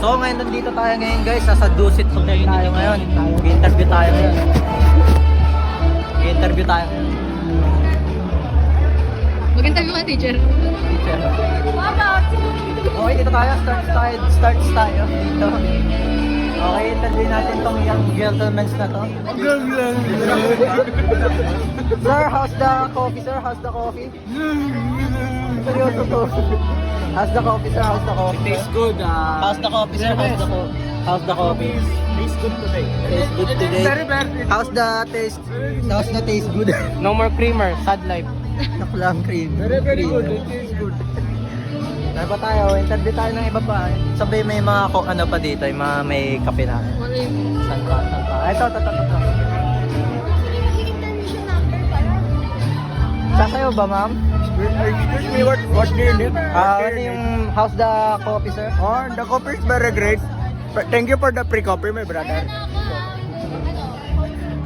So ngayon nandito tayo ngayon guys, nasa Dusit Hotel tayo ngayon. I-interview tayo ngayon. I-interview tayo ngayon. Mag-interview ka, teacher. Teacher. Okay, dito tayo. Starts tayo. Dito. Okay, interview natin tong young gentlemen na to. Sir, how's the coffee, sir? How's the coffee? Seryoso to. How's the coffee, sir? How's the coffee? Tastes good. How's the coffee, sir? How's the coffee? Tastes good today. Tastes good today. How's the taste? How's the taste good? No more creamer. Sad life. Naku lang, cream. Very good. It tastes good. Ano pa tayo? Interview tayo ng iba pa. Sabi may mga ano pa dito, yung mga may kape na. Wala yung... Saan pa? Ito. Sasayaw ba, ma'am? Excuse me, what do you need? Ano yung how's the coffee, sir? Oh, the coffee is very great. But thank you for the free coffee, my brother.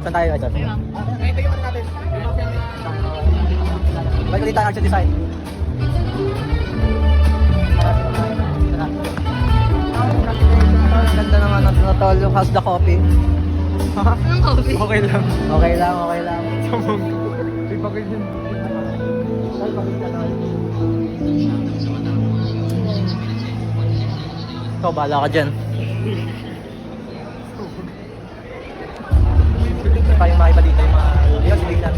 Saan tayo? Ito. Balik ulit tayo sa design. Ang ganda naman ng tol. How's the coffee? Anong coffee? Okay lang. Okay lang. Samong. Di ba kayo dyan? Ikaw, bahala ka dyan. Pa yung mga iba dito, yung mga... Yung sige lang.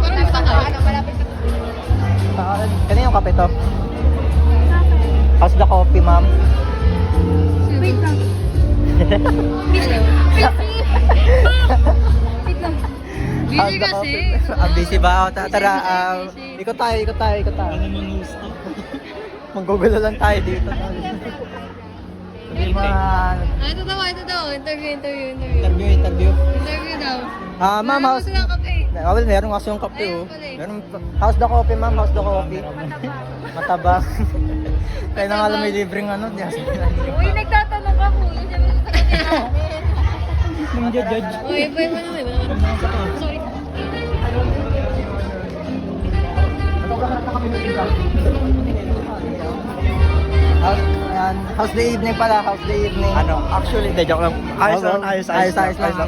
Parang pa ka? Kanina yung kape to? How's the coffee, ma'am? Wait lang. Wait lang. Busy kasi. Busy ba? Tara, Busy. ikot tayo. Manggugulo lang tayo dito. Sabi mga... Ito daw. Interview. Interview. Interview daw. Ma'am, how's... Meron ko kape. Meron kasi yung kape, oh. Ayun pala eh. How's the coffee, ma'am? How's the coffee? Mataba. Kaya na nga lang may libreng ano. Uy, nagtatanong ako. Yun sabi ko sa kanya. Ninja judge. Uy, iba naman. Sorry. How's the evening pala? How's the evening? Ano, actually, hindi, joke lang. Ayos lang. Ayos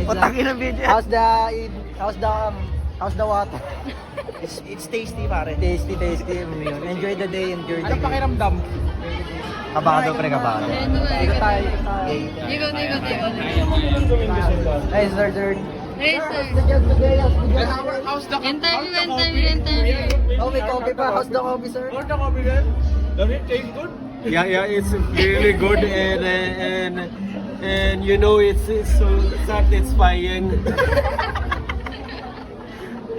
Putangin ang video. How's the water? It's tasty, pare. Tasty. Enjoy the day. Anong pakiramdam? Kabado, pre, kabado. Ikot tayo. Ikot. Hey, sir. Hey, sir. How's the Interview. Oh, may coffee pa. How's the coffee, sir? How's the coffee, man? Does it taste good? Yeah, it's really good and you know it's so satisfying.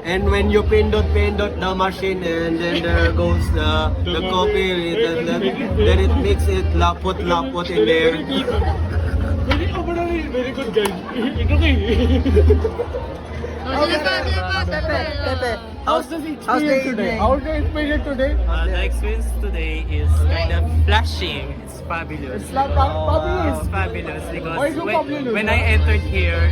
And when you pindot the machine and then there goes the coffee and then it makes it lapot in there. Very good guys. It's okay. Pepe. How's the experience today? How's the experience today? The experience today is kind of flashing. It's fabulous. It's not fabulous. It's fabulous because Why is it fabulous? when I entered here,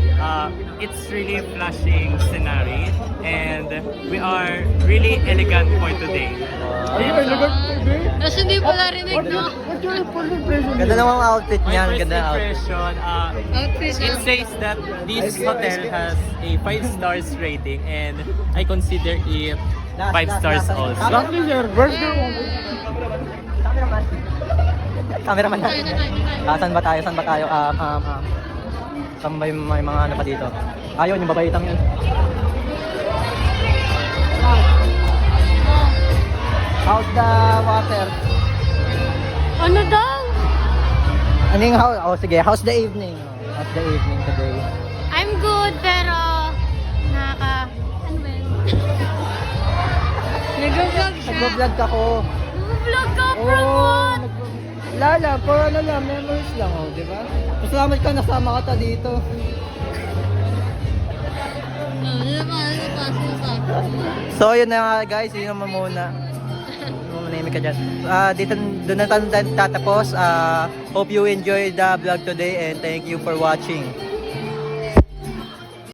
it's really flashing scenery, and we are really elegant for today. Are you elegant today? Tapos hindi pala rinig, no? What's your first impression? Ganda namang outfit My niyan. first Ganda outfit. impression, Outfit. it says that this hotel has a 5 stars rating, and I consider it 5 stars also. Lastly, sir, where's the Cameraman na. Saan ba tayo? Saan ba yung may mga ano pa dito? Ayun, yung babaitang yun. How's the water? Ano daw? Ano yung sige, how's the evening? How's the evening today? I'm good, pero... Ano ba yun? Nag-vlog siya. Nag-vlog ako. Nag-vlog ka from what? Lala, for ano lang, memories lang, oh, di ba? Masalamat ka, nasama ka ta dito. Ano pa? So, yun na nga guys, yun naman muna. Manahimik ka dyan. Doon na tayo tatapos. Hope you enjoyed the vlog today and thank you for watching.